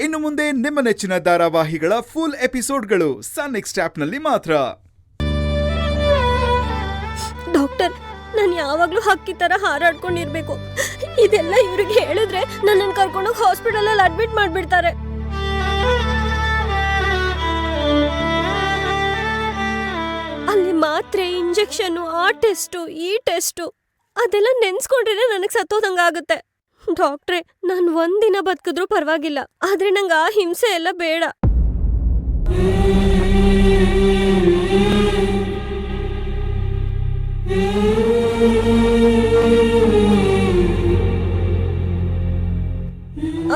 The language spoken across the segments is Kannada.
ಇನ್ನು ಮುಂದೆ ನಿಮ್ಮ ನೆಚ್ಚಿನ ಧಾರಾವಾಹಿಗಳ ಫುಲ್ ಎಪಿಸೋಡ್ಗಳು ಸನ್ ನೆಕ್ಸ್ಟ್ ಆಪ್ನಲ್ಲಿ ಮಾತ್ರ. ಡಾಕ್ಟರ್, ನಾನು ಯಾವಾಗ್ಲೂ ಹಕ್ಕಿ ತರ ಹಾರಾಡ್ಕೊಂಡಿರ್ಬೇಕು. ಇದೆಲ್ಲ ಇವ್ರಿಗೆ ಹೇಳಿದ್ರೆ ನನ್ನನ್ನು ಕರ್ಕೊಂಡೋಗಿ ಹಾಸ್ಪಿಟಲ್ ಅಲ್ಲಿ ಅಡ್ಮಿಟ್ ಮಾಡ್ಬಿಡ್ತಾರೆ. ಅಲ್ಲಿ ಮಾತ್ರೆ, ಇಂಜೆಕ್ಷನ್, ಆ ಟೆಸ್ಟು, ಈ ಟೆಸ್ಟು ಅದೆಲ್ಲ ನೆನ್ಸ್ಕೊಂಡ್ರೆ ನನಗೆ ಸತ್ತೋದಂಗಾಗುತ್ತೆ. ಡಾಕ್ಟ್ರೆ, ನಾನು ಒಂದಿನ ಬದುಕಿದ್ರೂ ಪರವಾಗಿಲ್ಲ, ಆದ್ರೆ ನಂಗೆ ಆ ಹಿಂಸೆ ಎಲ್ಲ ಬೇಡ.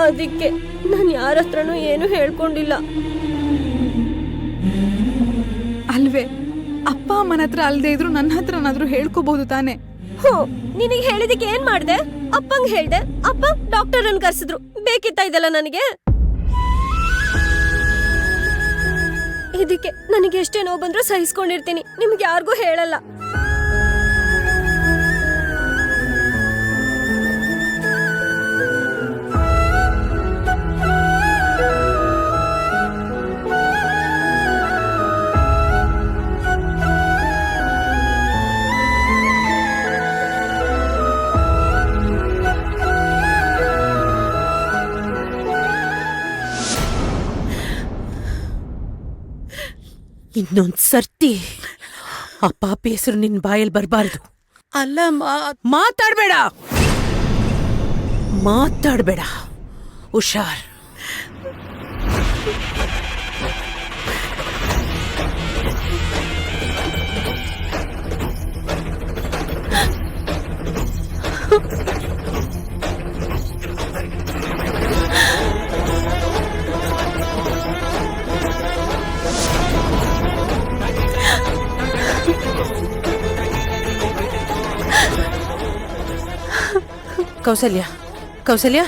ಅದಕ್ಕೆ ನಾನು ಯಾರ ಹತ್ರನೂ ಏನು ಹೇಳ್ಕೊಂಡಿಲ್ಲ. ಅಲ್ವೇ, ಅಪ್ಪ ಅಮ್ಮನ ಹತ್ರ ಅಲ್ದೇ ಇದ್ರು ನನ್ನ ಹತ್ರನಾದ್ರೂ ಹೇಳ್ಕೋಬಹುದು ತಾನೆ? ನಿನಗೆ ಹೇಳಿದಕ್ಕೆ ಏನ್ ಮಾಡ್ದೆ? ಅಪ್ಪಂಗ್ ಹೇಳ್ದೆ, ಅಪ್ಪ ಡಾಕ್ಟರ್ ಅನ್ನು ಕರ್ಸಿದ್ರು. ಬೇಕಿತ್ತ ಇದೆಲ್ಲ ನನಗೆ? ಇದಕ್ಕೆ ನನಗೆ ಎಷ್ಟೇ ನೋವು ಬಂದ್ರೂ ಸಹಿಸ್ಕೊಂಡಿರ್ತೀನಿ, ನಿಮ್ಗೆ ಯಾರಿಗೂ ಹೇಳಲ್ಲ. ಇನ್ನೊಂದ್ ಸರ್ತಿ ಆ ಪಾಪಿ ಹೆಸರು ನಿನ್ ಬಾಯಲ್ಲಿ ಬರಬಾರ್ದು. ಅಲ್ಲ, ಮಾತಾಡ್ಬೇಡ, ಮಾತಾಡ್ಬೇಡ, ಹುಷಾರ್. ಕೌಸಲ್ಯ, ಕೌಸಲ್ಯ,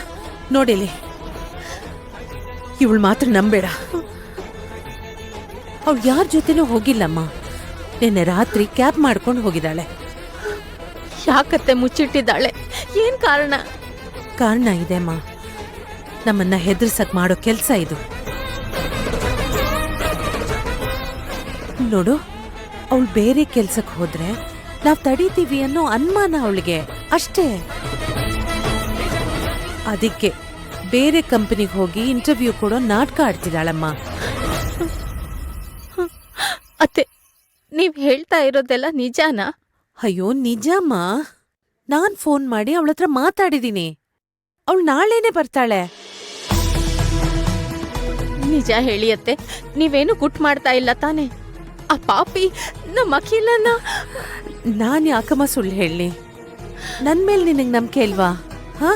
ನೋಡಿಲಿ, ಇವಳು ಮಾತ್ರ ನಂಬೇಡ. ಅವಳು ಯಾರ ಜೊತೆನೂ ಹೋಗಿಲ್ಲಮ್ಮ. ನಿನ್ನೆ ರಾತ್ರಿ ಕ್ಯಾಬ್ ಮಾಡ್ಕೊಂಡು ಹೋಗಿದ್ದಾಳೆ. ಯಾಕತ್ತೆ ಮುಚ್ಚಿಟ್ಟಿದ್ದಾಳೆ? ಏನ್ ಕಾರಣ? ಕಾರಣ ಇದೆ ಅಮ್ಮ, ನಮ್ಮನ್ನ ಹೆದರ್ಸಕ್ ಮಾಡೋ ಕೆಲ್ಸ ಇದು. ನೋಡು, ಅವಳು ಬೇರೆ ಕೆಲ್ಸಕ್ಕೆ ಹೋದ್ರೆ ನಾವ್ ತಡೀತೀವಿ ಅನ್ನೋ ಅನುಮಾನ ಅವಳಿಗೆ ಅಷ್ಟೇ. ಅದಕ್ಕೆ ಬೇರೆ ಕಂಪನಿಗೆ ಹೋಗಿ ಇಂಟರ್ವ್ಯೂ ಕೊಡೋ ನಾಟಕ ಆಡ್ತಿದ್ದಾಳಮ್ಮ. ಅತ್ತೆ, ನೀವ್ ಹೇಳ್ತಾ ಇರೋದೆಲ್ಲ ನಿಜಾನಾ? ಅಯ್ಯೋ ನಿಜಮ್ಮ, ನಾನ್ ಫೋನ್ ಮಾಡಿ ಅವಳ ಹತ್ರ ಮಾತಾಡಿದೀನಿ. ಅವಳು ನಾಳೆನೆ ಬರ್ತಾಳೆ. ನಿಜ ಹೇಳಿ ಅತ್ತೆ, ನೀವೇನು ಗುಟ್ ಮಾಡ್ತಾ ಇಲ್ಲ ತಾನೆ? ಆ ಪಾಪಿ ನಮ್ಮ ಅಖಿಲನ್ನ. ನಾನ್ ಯಾಕಮ್ಮ ಸುಳ್ಳು ಹೇಳಿ? ನನ್ ಮೇಲೆ ನಿನಗ್ ನಂಬಿಕೆ ಇಲ್ವಾ? ಹಾ,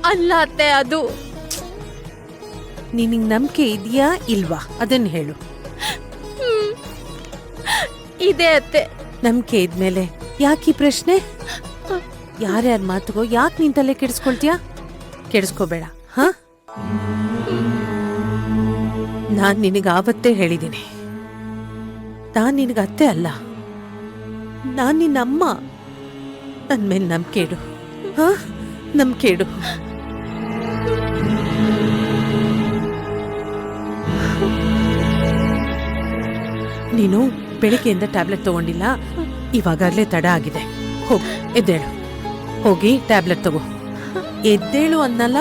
ಅಲ್ಲ ಅತ್ತೆ, ಅದು ನಿನಗ್ ನಂಬಿಕೆ ಇದೆಯಾ ಇಲ್ವಾ ಅದನ್ನ ಹೇಳು. ಇದೆ ಅತ್ತೆ. ನಂಬಿಕೆ ಇದ್ಮೇಲೆ ಯಾಕೀ ಪ್ರಶ್ನೆ? ಯಾರ್ಯಾರ ಮಾತುಗೋ ಯಾಕೆ ನಿನ್ ತಲೆ ಕೆಡಿಸ್ಕೊಳ್ತೀಯಾ? ಕೆಡಿಸ್ಕೋಬೇಡ. ಹಾ, ನಾನ್ ನಿನಗ ಆವತ್ತೇ ಹೇಳಿದ್ದೀನಿ, ನಾನ್ ನಿನಗ ಅತ್ತೆ ಅಲ್ಲ, ನಾನ್ ನಿನ್ನಮ್ಮ. ನನ್ ಮೇಲೆ ನಂಬಿಕೆ ಇಡು. ಹಾ, ನಂಬಿಕೆ ಇಡು. ನೀನು ಬೆಳಿಗ್ಗೆಯಿಂದ ಟ್ಯಾಬ್ಲೆಟ್ ತಗೊಂಡಿಲ್ಲ, ಇವಾಗಲೇ ತಡ ಆಗಿದೆ. ಹೋಗು, ಎದ್ದೇಳು, ಹೋಗಿ ಟ್ಯಾಬ್ಲೆಟ್ ತಗೋ. ಎದ್ದೇಳು ಅನ್ನಲ್ಲ,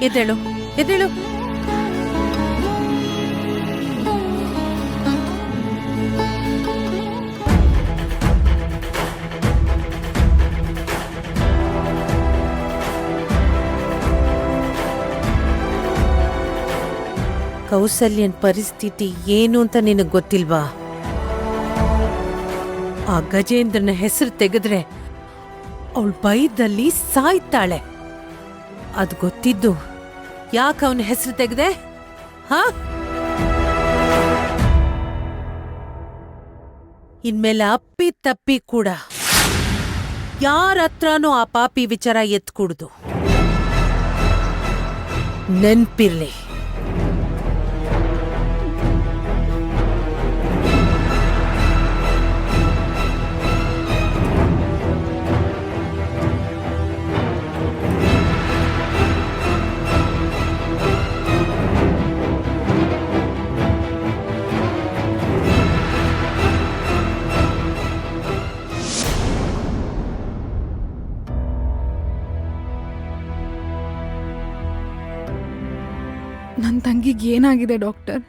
ಎದ್ದೇಳು, ಎದ್ದೇಳು. ಕೌಸಲ್ಯನ್ ಪರಿಸ್ಥಿತಿ ಏನು ಅಂತ ನಿನಗ್ ಗೊತ್ತಿಲ್ವಾ? ಆ ಗಜೇಂದ್ರನ ಹೆಸರು ತೆಗೆದ್ರೆ ಅವಳು ಭಯದಲ್ಲಿ ಸಾಯ್ತಾಳೆ. ಅದ್ ಗೊತ್ತಿದ್ದು ಯಾಕೆ ಅವನ ಹೆಸರು ತೆಗೆದೆ? ಹಾ, ಇನ್ಮೇಲೆ ಅಪ್ಪಿ ತಪ್ಪಿ ಕೂಡ ಯಾರ ಹತ್ರನೂ ಆ ಪಾಪಿ ವಿಚಾರ ಎತ್ಕೂಡ್ದು. ನೆನ್ಪಿರ್ಲಿ. ನನ್ನ ತಂಗಿಗೆ ಏನಾಗಿದೆ ಡಾಕ್ಟರ್?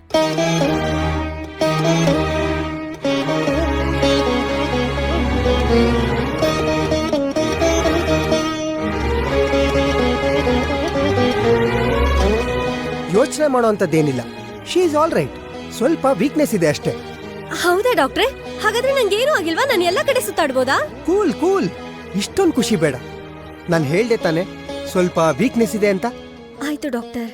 ಯೋಚನೆ ಮಾಡೋಂಥದ್ದೇನಿಲ್ಲ. She is all right. ಸ್ವಲ್ಪ ವೀಕ್ನೆಸ್ ಇದೆ ಅಷ್ಟೇ. ಹೌದಾ ಡಾಕ್ಟ್ರೆ? ಹಾಗಾದ್ರೆ ನಂಗೇನು ಆಗಿಲ್ವಾ? ನಾನು ಎಲ್ಲ ಕಡೆ ಸುತ್ತಾಡ್ಬೋದಾ? ಕೂಲ್ ಕೂಲ್, ಇಷ್ಟೊಂದು ಖುಷಿ ಬೇಡ. ನಾನು ಹೇಳ್ದೆ ತಾನೆ ಸ್ವಲ್ಪ ವೀಕ್ನೆಸ್ ಇದೆ ಅಂತ. ಆಯ್ತು ಡಾಕ್ಟರ್.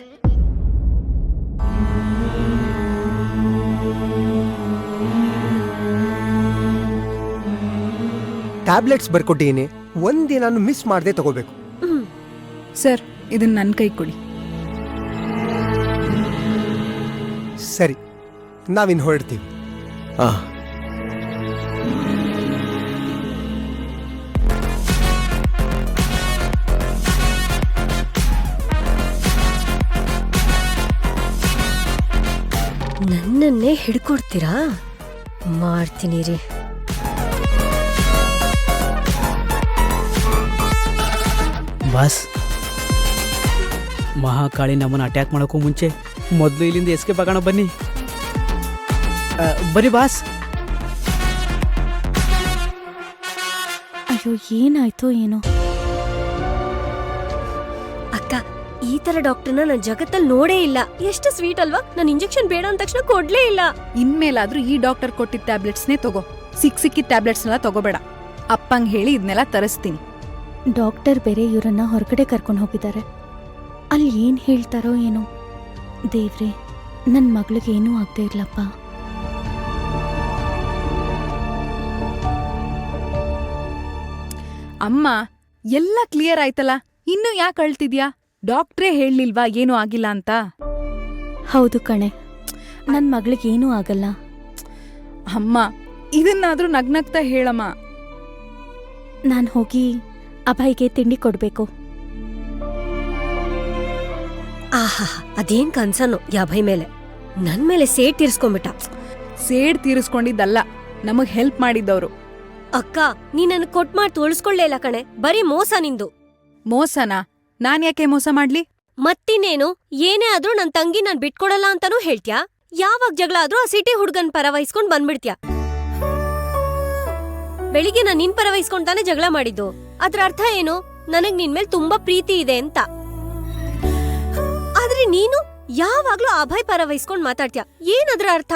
ಟ್ಯಾಬ್ಲೆಟ್ಸ್ ಬರ್ಕೊಟ್ಟಿದ್ದೀನಿ, ಒಂದಿನಾನು ಮಿಸ್ ಮಾಡದೆ ತಗೋಬೇಕು. ಸರ್, ಇದನ್ನ ನನ್ನ ಕೈ ಕೊಡಿ. ಸರಿ, ನಾವಿನ್ ಹೊರಡ್ತೀವಿ. ನನ್ನನ್ನೇ ಹಿಡ್ಕೊಡ್ತೀರಾ? ಮಾಡ್ತೀನಿ ರೀ. ಬಾಸ್, ಮಹಾಕಾಳಿ ನಮ್ಮನ್ನು ಅಟ್ಯಾಕ್ ಮಾಡೋಕ್ಕೂ ಮುಂಚೆ ಮೊದಲು ಇಲ್ಲಿಂದ ಎಸ್ಕೇಪ್ ಆಗೋಣ ಬನ್ನಿ. ಬನ್ನಿ ಬಾಸ್. ಅಯ್ಯೋ, ಏನಾಯ್ತೋ ಏನೋ. ಅಕ್ಕ, ಈ ತರ ಡಾಕ್ಟರ್ನ ನಾನು ಜಗತ್ತಲ್ಲಿ ನೋಡೇ ಇಲ್ಲ. ಎಷ್ಟು ಸ್ವೀಟ್ ಅಲ್ವಾ? ನಾನು ಇಂಜೆಕ್ಷನ್ ಬೇಡ ಅಂದ ತಕ್ಷಣ ಕೊಡ್ಲೇ ಇಲ್ಲ. ಇನ್ಮೇಲಾದ್ರೂ ಈ ಡಾಕ್ಟರ್ ಕೊಟ್ಟಿದ್ದ ಟ್ಯಾಬ್ಲೆಟ್ಸ್ನೇ ತಗೋ. ಸಿಕ್ಕಿದ ಟ್ಯಾಬ್ಲೆಟ್ಸ್ನೆಲ್ಲ ತಗೋಬೇಡ. ಅಪ್ಪಂಗೆ ಹೇಳಿ ಇದನ್ನೆಲ್ಲ ತರಿಸ್ತೀನಿ. ಡಾಕ್ಟರ್ ಬೇರೆ ಇವರನ್ನ ಹೊರಗಡೆ ಕರ್ಕೊಂಡು ಹೋಗಿದ್ದಾರೆ. ಅಲ್ಲಿ ಏನ್ ಹೇಳ್ತಾರೋ ಏನೋ. ದೇವ್ರೆ, ನನ್ನ ಮಗಳಿಗೆ ಏನೂ ಆಗದೆ ಇರ್ಲಪ್ಪ. ಅಮ್ಮ, ಎಲ್ಲ ಕ್ಲಿಯರ್ ಆಯ್ತಲ್ಲ, ಇನ್ನು ಯಾಕೆ ಅಳ್ತಿದ್ಯಾ? ಡಾಕ್ಟ್ರೇ ಹೇಳಲಿಲ್ವಾ ಏನೂ ಆಗಿಲ್ಲ ಅಂತ? ಹೌದು ಕಣೆ, ನನ್ನ ಮಗಳಿಗೆ ಏನೂ ಆಗಲ್ಲ. ಅಮ್ಮ, ಇದನ್ನಾದ್ರೂ ನಗ್ನಗ್ತಾ ಹೇಳಮ್ಮ. ನಾನು ಹೋಗಿ ಅಭಯ್ಗೆ ತಿಂಡಿ ಕೊಡ್ಬೇಕು. ಆಹಾ, ಅದೇನ್ ಕನ್ಸನ್ನು ಯಾಭೈ ಮೇಲೆ. ನನ್ ಮೇಲೆ ಸೇಡ್ ತೀರ್ಸ್ಕೊಂಬಿಟ್ಟ. ಸೇಡ್ ತೀರಿಸ್ಕೊಂಡಿದ್ದಲ್ಲ, ನಮಗ್ ಹೆಲ್ಪ್ ಮಾಡಿದ್ದವ್ರು. ಅಕ್ಕ, ನೀ ನನ್ ಕೊಟ್ ಮಾಡಿ ತೋಳ್ಸ್ಕೊಳ್ಳೇ ಇಲ್ಲ ಕಣೆ. ಬರೀ ಮೋಸ ನಿಂದು. ಮೋಸನಾ? ನಾನ್ ಯಾಕೆ ಮೋಸ ಮಾಡ್ಲಿ? ಮತ್ತಿನ್ನೇನು? ಏನೇ ಆದ್ರೂ ನನ್ ತಂಗಿ ನಾನ್ ಬಿಟ್ಕೊಡಲ್ಲ ಅಂತಾನೂ ಹೇಳ್ತ್ಯಾ? ಯಾವಾಗ ಜಗಳ ಆದ್ರೂ ಆ ಸಿಟಿ ಹುಡ್ಗನ್ ಪರ ವಹಿಸ್ಕೊಂಡ್ ಬಂದ್ಬಿಡ್ತ್ಯಾ. ಬೆಳಿಗ್ಗೆ ನಾನ್ ನಿನ್ ಪರ ವಹಿಸ್ಕೊಂಡ್ ತಾನೇ ಜಗಳ ಮಾಡಿದ್ದು. ಅದ್ರ ಅರ್ಥ ಏನು? ನನಗ್ ನಿನ್ ಮೇಲ್ ತುಂಬಾ ಪ್ರೀತಿ ಇದೆ ಅಂತ. ಆದ್ರೆ ನೀನು ಯಾವಾಗ್ಲೂ ಅಭಯ್ ಪರ ವಹಿಸ್ಕೊಂಡ್ ಮಾತಾಡ್ತ್ಯಾ. ಏನದ್ರ ಅರ್ಥ?